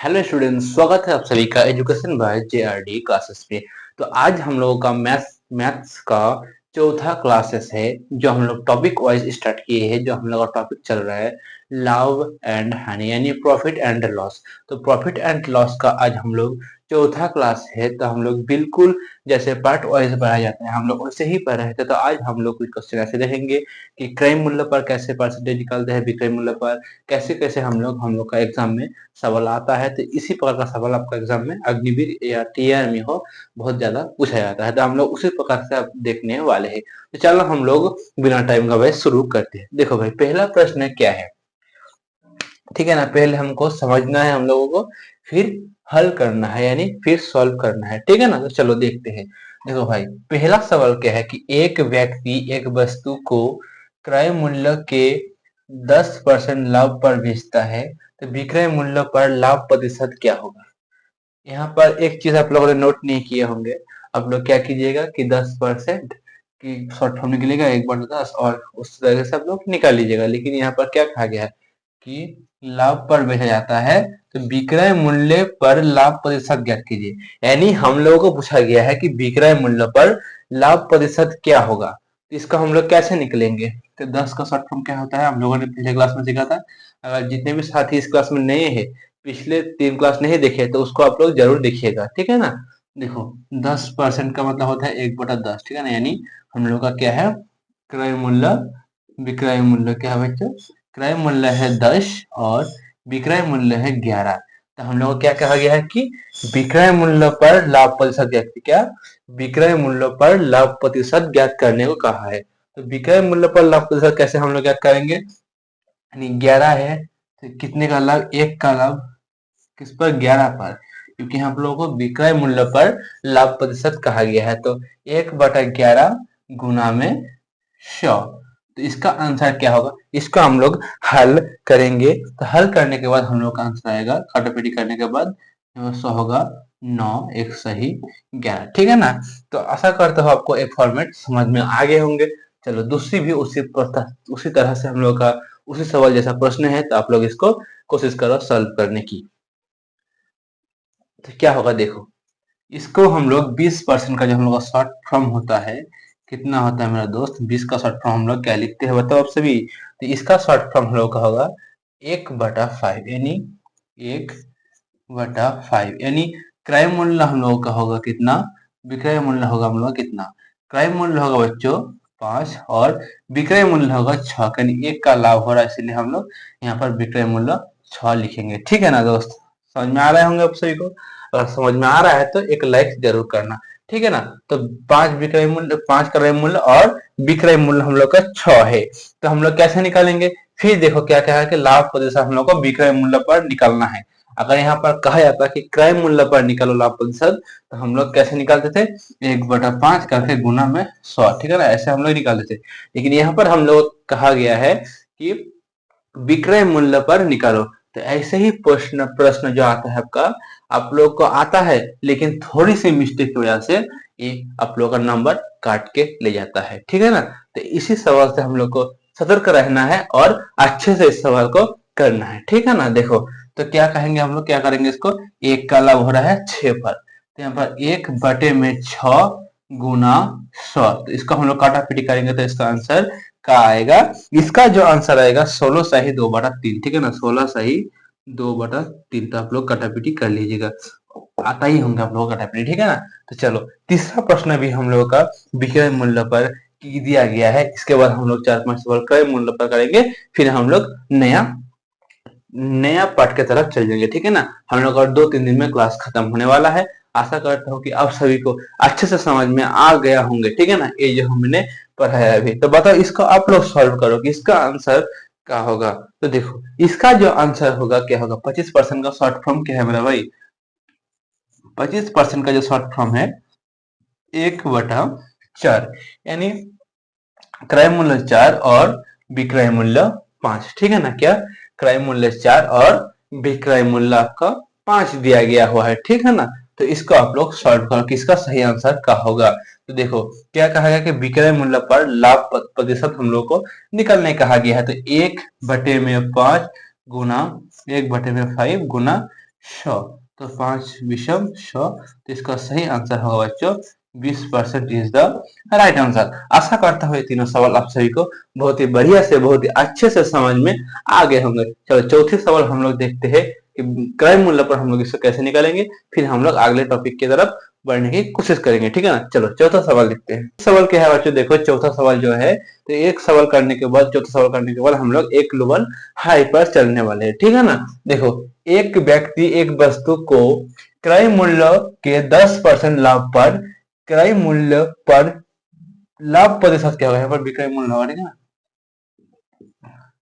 Hello students, स्वागत है आप सभी का एजुकेशन बाय जेआरडी क्लासेस पे। तो आज हम लोगों का मैथ्स का चौथा क्लासेस है, जो हम लोग टॉपिक वाइज स्टार्ट किए हैं। जो हम लोग का टॉपिक चल रहा है लव एंड हानि, यानी प्रॉफिट एंड लॉस। तो प्रॉफिट एंड लॉस का आज हम लोग चौथा क्लास है। तो हम लोग बिल्कुल जैसे पार्ट वाइज पढ़ाया जाता है, हम लोग वैसे ही पढ़ रहे थे। तो आज हम लोग कुछ क्वेश्चन ऐसे देखेंगे कि क्रय मूल्य पर कैसे परसेंटेज निकालते हैं, विक्रय मूल्य पर कैसे कैसे हम लोग का एग्जाम में सवाल आता है। तो इसी प्रकार का सवाल आपका एग्जाम में अग्निवीर या टीआर में हो बहुत ज्यादा पूछा जाता है। तो हम लोग उसी प्रकार से आप देखने वाले हैं। तो चलो हम लोग बिना टाइम का वेस्ट शुरू करते हैं। देखो भाई, पहला प्रश्न क्या है, ठीक है ना। पहले हमको समझना है हम लोगों को, फिर हल करना है, यानी फिर सॉल्व करना है, ठीक है ना। तो चलो देखते हैं। देखो भाई, पहला सवाल क्या है कि एक व्यक्ति एक वस्तु को क्रय मूल्य के 10% लाभ पर बेचता है, तो विक्रय मूल्य पर लाभ प्रतिशत क्या होगा। यहाँ पर एक चीज आप लोगों ने नोट नहीं किए होंगे। आप लोग क्या कीजिएगा कि 10% की शॉर्ट फॉर्म निकलेगा 1/10, और उस तरह से आप लोग निकाल लीजिएगा। लेकिन यहाँ पर क्या कहा गया है कि लाभ पर बेचा जाता है, तो विक्रय मूल्य पर लाभ प्रतिशत ज्ञात कीजिए। यानी हम लोगों को पूछा गया है कि विक्रय मूल्य पर लाभ प्रतिशत क्या होगा। तो इसका हम लोग कैसे निकलेंगे। तो 10 का शॉर्ट फॉर्म क्या होता है, हम लोगों ने पिछले क्लास में सीखा था। अगर जितने भी साथी इस क्लास में नए हैं, पिछले 3 क्लास नहीं देखे, तो उसको आप लोग जरूर देखिएगा, ठीक है ना। देखो, 10% का मतलब होता है 1/10, ठीक है ना। यानी हम लोग का क्या है, क्रय मूल्य, विक्रय मूल्य क्या है बच्चों, क्रय मूल्य है 10 और विक्रय मूल्य है 11। तो हम लोग को क्या कहा गया है कि विक्रय मूल्य पर लाभ प्रतिशत ज्ञात, क्या विक्रय मूल्य पर लाभ प्रतिशत ज्ञात करने को कहा है। तो विक्रय मूल्य पर लाभ प्रतिशत कैसे हम लोग ज्ञात करेंगे, यानी 11 है तो कितने का लाभ, 1 का लाभ किस पर, 11 पर, क्योंकि हम लोगों को विक्रय मूल्य पर लाभ प्रतिशत कहा गया है। तो 1/11 गुना में 100। तो इसका आंसर क्या होगा, इसको हम लोग हल करेंगे। तो हल करने के बाद हम लोग का आंसर आएगा, काटापीटी करने के बाद 100 होगा 9 1 सही 11, ठीक है ना। तो आशा करता हूँ आपको एक फॉर्मेट समझ में आ गए होंगे। चलो दूसरी भी उसी तरह से हम लोग का उसी सवाल जैसा प्रश्न है, तो आप लोग इसको कोशिश करो सॉल्व करने की। तो क्या होगा, देखो, इसको हम लोग 20% का जो हम लोग का शॉर्ट फॉर्म होता है, कितना होता है मेरा दोस्त, 20 का शॉर्ट फॉर्म हम लोग क्या लिखते हैं बताओ आप सभी। तो इसका शॉर्ट फॉर्म हम लोग का होगा 1/5, यानी 1/5, यानी क्रय मूल्य हम लोगों का होगा कितना, विक्रय मूल्य होगा हम लोग का कितना, क्रय मूल्य होगा बच्चों 5 और विक्रय मूल्य होगा 6, यानी 1 का लाभ हो रहा है, इसलिए हम लोग यहाँ पर विक्रय मूल्य 6 लिखेंगे, ठीक है ना दोस्त। समझ में आ रहे होंगे आप सभी को। अगर समझ में आ रहा है तो एक लाइक जरूर करना, ठीक है ना। तो 5 क्रय मूल्य और विक्रय मूल्य हम लोग का 6 है। तो हम लोग कैसे निकालेंगे, फिर देखो क्या कहा है कि लाभ प्रतिशत हम लोग को विक्रय मूल्य पर निकालना है। अगर यहाँ पर कहा जाता कि क्रय मूल्य पर निकालो लाभ प्रतिशत, तो हम लोग कैसे निकालते थे, 1/5 करके गुना में 100, ठीक है ना, ऐसे हम लोग निकालते थे। लेकिन यहाँ पर हम लोग कहा गया है कि विक्रय मूल्य पर निकालो। तो ऐसे ही प्रश्न प्रश्न जो आता है आपका, आप लोग को आता है, लेकिन थोड़ी सी मिस्टेक की वजह से ये आप लोग का नंबर काट के ले जाता है, ठीक है ना। तो इसी सवाल से हम लोग को सतर्क रहना है और अच्छे से इस सवाल को करना है, ठीक है ना। देखो, तो क्या कहेंगे हम लोग, क्या करेंगे इसको, 1 का लाभ हो रहा है 6 पर, तो यहाँ पर 1/6 गुना 100। तो इसको हम लोग काटा पीटी करेंगे, तो इसका आंसर का आएगा, इसका जो आंसर आएगा 16 सही 2/3, ठीक है ना, 16 सही 2/3। तो आप लोग कटापीटी कर लीजिएगा, आता ही होंगे आप लोगों को कटापीटी, ठीक है ना। तो चलो तीसरा प्रश्न भी हम लोगों का विक्रय मूल्य पर की दिया गया है। इसके बाद हम लोग 4-5 सवाल क्रय मूल्य पर करेंगे, फिर हम लोग नया नया पाठ की तरफ चल जाएंगे, ठीक है ना। हम लोग और 2-3 दिन में क्लास खत्म होने वाला है। आशा करता हूँ कि आप सभी को अच्छे से समझ में आ गया होंगे, ठीक है ना, ये जो हमने पढ़ाया अभी। तो बताओ इसको आप लोग सॉल्व करो कि इसका आंसर क्या होगा। तो देखो, इसका जो आंसर होगा क्या होगा, 25% का शॉर्ट फॉर्म क्या है मेरा भाई, 25% का जो शॉर्ट फॉर्म है 1/4, यानी क्रय मूल्य 4 और विक्रय मूल्य 5, ठीक है ना। क्या क्रय मूल्य 4 और विक्रय मूल्य आपका 5 दिया गया हुआ है, ठीक है ना। तो इसको आप लोग सॉल्व करो कि इसका सही आंसर क्या होगा। तो देखो क्या कहा गया कि विक्रय मूल्य पर लाभ प्रतिशत हम लोग को निकलने कहा गया है। तो 1/5 गुना 1/5 गुना 100। तो 5 विषम 100, तो इसका सही आंसर होगा बच्चों 20% इज द राइट आंसर। आशा करता हूँ ये तीनों सवाल आप सभी को बहुत ही बढ़िया से, बहुत ही अच्छे से समझ में आ गए होंगे। चलो चौथे सवाल हम लोग देखते हैं कि क्रय मूल्य पर हम लोग इसको कैसे निकालेंगे, फिर हम लोग अगले टॉपिक की तरफ बढ़ने की कोशिश करेंगे, ठीक है ना। चलो चौथा सवाल देखते हैं। सवाल क्या है बच्चों, देखो चौथा सवाल जो है, तो एक सवाल करने के बाद, चौथा सवाल करने के बाद हम लोग एक लेवल हाई पर चलने वाले हैं, ठीक है ना। देखो, एक व्यक्ति एक वस्तु को क्रय मूल्य के 10% लाभ पर, क्रय मूल्य पर लाभ प्रतिशत क्या होगा, यहाँ पर विक्रय मूल्य होगा, ठीक है ना,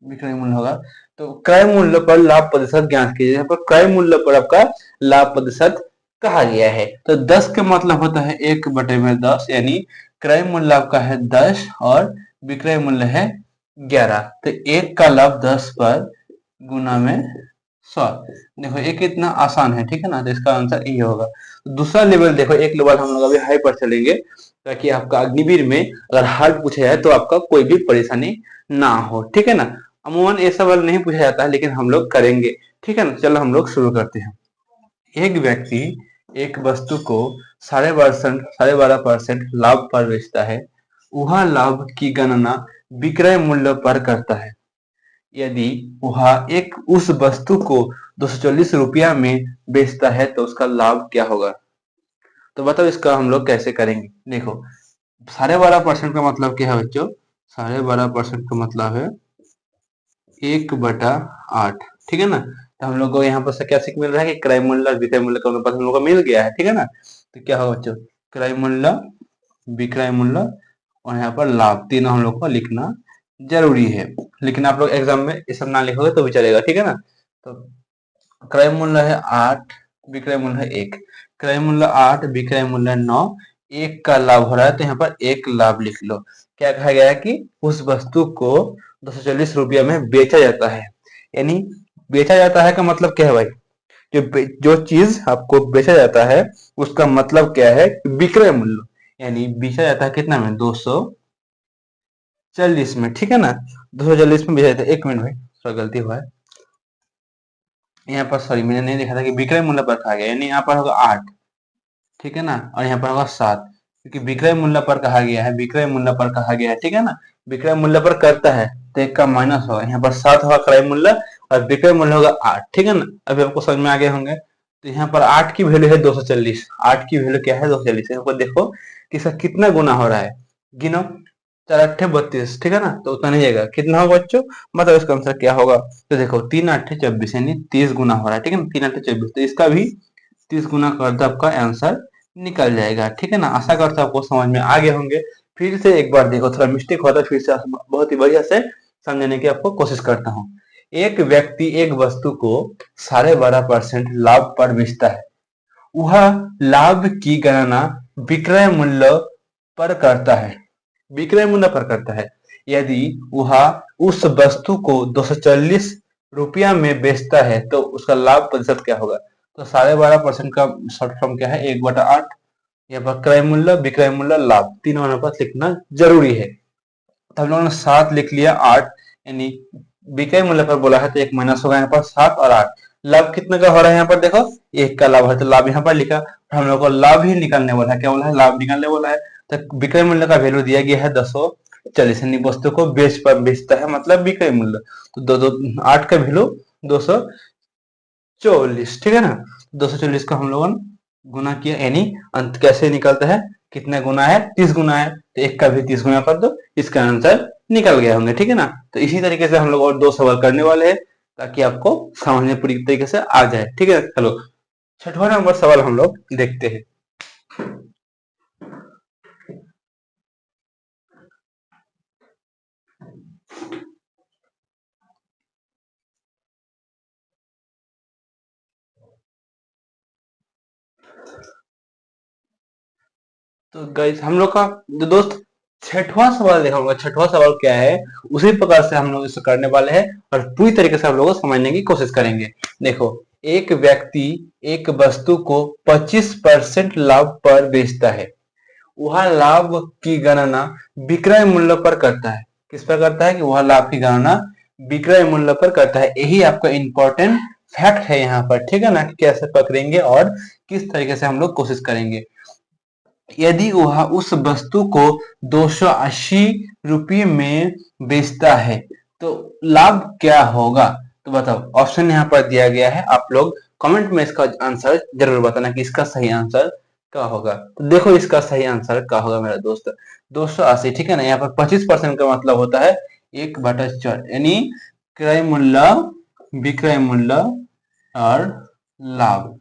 विक्रय मूल्य होगा। तो क्रय मूल्य पर लाभ प्रतिशत ज्ञात कीजिए। यहाँ पर क्रय मूल्य पर आपका लाभ प्रतिशत कहा गया है। तो 10 का मतलब होता है 1/10, यानी क्रय मूल्य आपका है 10 और विक्रय मूल्य है 11। तो 1 का लाभ 10 पर गुना में 100। देखो ये कितना आसान है, ठीक है ना, तो इसका आंसर ये होगा। दूसरा लेवल देखो, एक लेवल हम लोग अभी हाई पर चलेंगे, ताकि आपका अग्निवीर में अगर हार्ड पूछा जाए तो आपका कोई भी परेशानी ना हो, ठीक है ना। अमूमन ये सवाल नहीं पूछा जाता है, लेकिन हम लोग करेंगे, ठीक है ना। चलो हम लोग शुरू करते हैं। एक व्यक्ति एक वस्तु को 12.5% लाभ पर बेचता है। वह लाभ की गणना विक्रय मूल्य पर करता है। यदि वह एक उस वस्तु को 240 रुपया में बेचता है तो उसका लाभ क्या होगा। तो बताओ इसका हम लोग कैसे करेंगे। देखो 12.5% का मतलब क्या है बच्चों, 12.5% का मतलब है 1/8, ठीक है ना। तो हम लोग को यहाँ पर से क्या सीख मिल रहा है कि क्रय मूल्य और विक्रय मूल्य का अनुपात हम लोग को मिल गया है, ठीक है ना। तो क्या होगा बच्चों, क्रय मूल्य, विक्रय मूल्य और यहाँ पर लाभ, तीनों हम लोग को लिखना जरूरी है। लेकिन आप लोग एग्जाम में ये सब ना लिखोगे तो भी चलेगा, ठीक है ना। तो क्रय मूल्य है 8, विक्रय मूल्य है 1। क्रय मूल्य 8, विक्रय मूल्य 9, 1 का लाभ हो रहा है, तो यहाँ पर 1 लाभ लिख लो। क्या कहा गया है कि उस वस्तु को 240 रुपया में बेचा जाता है। यानी बेचा जाता है का मतलब क्या है भाई, जो चीज आपको बेचा जाता है उसका मतलब क्या है, विक्रय मूल्य। यानी बेचा जाता है कितना में, 240 में, ठीक है ना। 240 में बेचा जाता है। एक मिनट भाई, थोड़ा गलती हुआ है यहाँ पर, सॉरी मैंने नहीं देखा था कि विक्रय मूल्य पर कहा गया, यानी यहाँ पर होगा 8, ठीक है ना, और यहाँ पर होगा 7, क्योंकि विक्रय मूल्य पर कहा गया है, विक्रय मूल्य पर कहा गया है, ठीक है ना। विक्रय मूल्य पर करता है तो 1 का माइनस होगा, यहाँ पर 7 होगा क्रय मूल्य और विक्रय मूल्य होगा 8, ठीक है ना। अभी आपको समझ में आ गए होंगे। तो यहाँ पर 8 की वैल्यू है 240, 8 की वैल्यू क्या है 240। यहाँ पर देखो कि इसका कितना गुना हो रहा है, गिनो, 4 8 32, ठीक है ना। तो उतना नहीं जाएगा, कितना होगा बच्चों, मतलब इसका आंसर क्या होगा। तो देखो 3 8 24, यानी 30 गुना हो रहा है, ठीक है ना, 3 8 24, तो इसका भी 30 गुना कर दो, आपका आंसर निकल जाएगा, ठीक है ना। आशा करता हूँ आपको समझ में आ गए होंगे। फिर से एक बार देखो, थोड़ा मिस्टेक होता है, फिर से बहुत ही बढ़िया से समझने की आपको कोशिश करता हूँ। एक व्यक्ति एक वस्तु को 12.5% लाभ पर बेचता है। वह लाभ की गणना विक्रय मूल्य पर करता है, विक्रय मूल्य पर करता है। यदि वह उस वस्तु को 240 रुपया में बेचता है तो उसका लाभ प्रतिशत क्या होगा। तो 12.5% का शॉर्ट फॉर्म क्या है, 1/8। यहाँ पर क्रय मूल्य, विक्रय मूल्य, लाभ, तीनों अनुपात लिखना जरूरी है। तो हम लोगों ने 7 लिख लिया, 8, यानी विक्रय मूल्य पर बोला है तो 1 माइनस होगा, यहाँ पर 7 और 8। लाभ कितने का हो रहा है, यहाँ पर देखो 1 का लाभ है, तो लाभ यहाँ पर लिखा। हम लोग को लाभ ही निकालने वाला है, क्या बोला है, लाभ निकालने वाला है। तो विक्रय मूल्य का वैल्यू दिया गया है 240, यानी वस्तु को बेचता है, मतलब विक्रय मूल्य। तो 8 का वैल्यू 240, ठीक है ना। 240 का हम लोगों ने गुना किया, यानी अंत कैसे निकलता है, कितने गुना है, 30 गुना है, तो 1 का भी 30 गुना कर दो, इसका आंसर निकल गया होंगे, ठीक है ना। तो इसी तरीके से हम लोग और 2 सवाल करने वाले हैं, ताकि आपको समझ में पूरी तरीके से आ जाए, ठीक है। चलो 6वां नंबर सवाल हम लोग देखते हैं। तो गाइस हम लोग का जो दोस्त 6वां सवाल देखा होगा, 6वां सवाल क्या है, उसी प्रकार से हम लोग इसे करने वाले हैं और पूरी तरीके से हम लोग समझने की कोशिश करेंगे। देखो, एक व्यक्ति एक वस्तु को 25% लाभ पर बेचता है। वह लाभ की गणना विक्रय मूल्य पर करता है। किस पर करता है, कि वह लाभ की गणना विक्रय मूल्य पर करता है। यही आपका इंपॉर्टेंट फैक्ट है यहाँ पर, ठीक है ना, कि कैसे पकड़ेंगे और किस तरीके से हम लोग कोशिश करेंगे। यदि वह उस वस्तु को 280 रुपये में बेचता है तो लाभ क्या होगा? तो बताओ, ऑप्शन यहाँ पर दिया गया है, आप लोग कमेंट में इसका आंसर जरूर बताना कि इसका सही आंसर क्या होगा। तो देखो इसका सही आंसर क्या होगा मेरा दोस्त, 280, ठीक है ना। यहाँ पर 25% का मतलब होता है 1/4, यानी क्रय मूल्य, विक्रय मूल्य और लाभ,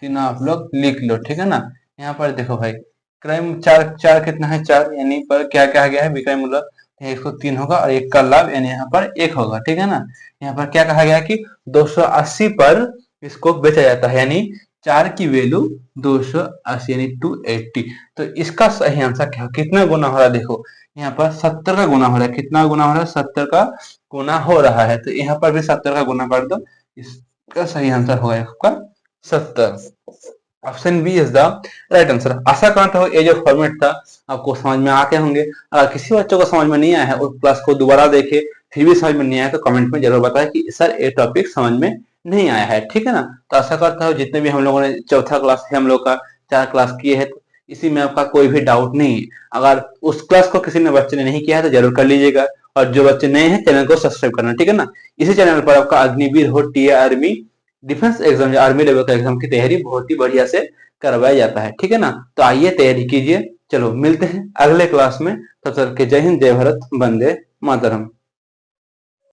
तीनों आप लोग लिख लो, ठीक है ना। यहाँ पर देखो भाई, क्रय चार चार कितना है, 4, यानी पर क्या कहा गया है, विक्रय मूल्य 103 होगा और एक का लाभ यानी यहाँ पर 1 होगा, ठीक है ना। यहाँ पर क्या कहा गया कि 280 पर इसको बेचा जाता है, यानी 4 की वैल्यू 280 यानी 280। तो इसका सही आंसर क्या, कितना गुना हो रहा है, देखो यहाँ पर 70 का गुना हो रहा है। कितना गुना हो रहा है? 70 का गुना हो रहा है। तो यहाँ पर भी 70 का गुना कर दो, इसका सही आंसर होगा आपका 70। Option B is the right answer. आशा करता हूँ ये जो फॉर्मेट था आपको समझ में आते होंगे। अगर किसी बच्चों को समझ में नहीं आया है उस क्लास को दोबारा देखे फिर भी समझ में नहीं आया तो कमेंट में जरूर बताएं कि सर ये टॉपिक समझ में नहीं आया है, ठीक है ना। तो आशा करता हूँ जितने भी हम लोगों ने चौथा क्लास है हम लोग का 4 क्लास किए हैं, तो इसी में आपका कोई भी डाउट नहीं है। अगर उस क्लास को किसी ने बच्चे ने नहीं किया है तो जरूर कर लीजिएगा, और जो बच्चे नए हैं चैनल को सब्सक्राइब करना, ठीक है ना। इसी चैनल पर आपका अग्निवीर हो, टीए आर्मी डिफेंस एग्जाम या आर्मी लेवल का एग्जाम की तैयारी बहुत ही बढ़िया से करवाया जाता है, ठीक है ना। तो आइए तैयारी कीजिए। चलो मिलते हैं अगले क्लास में, तब तक के जय हिंद, जय भारत, वंदे मातरम।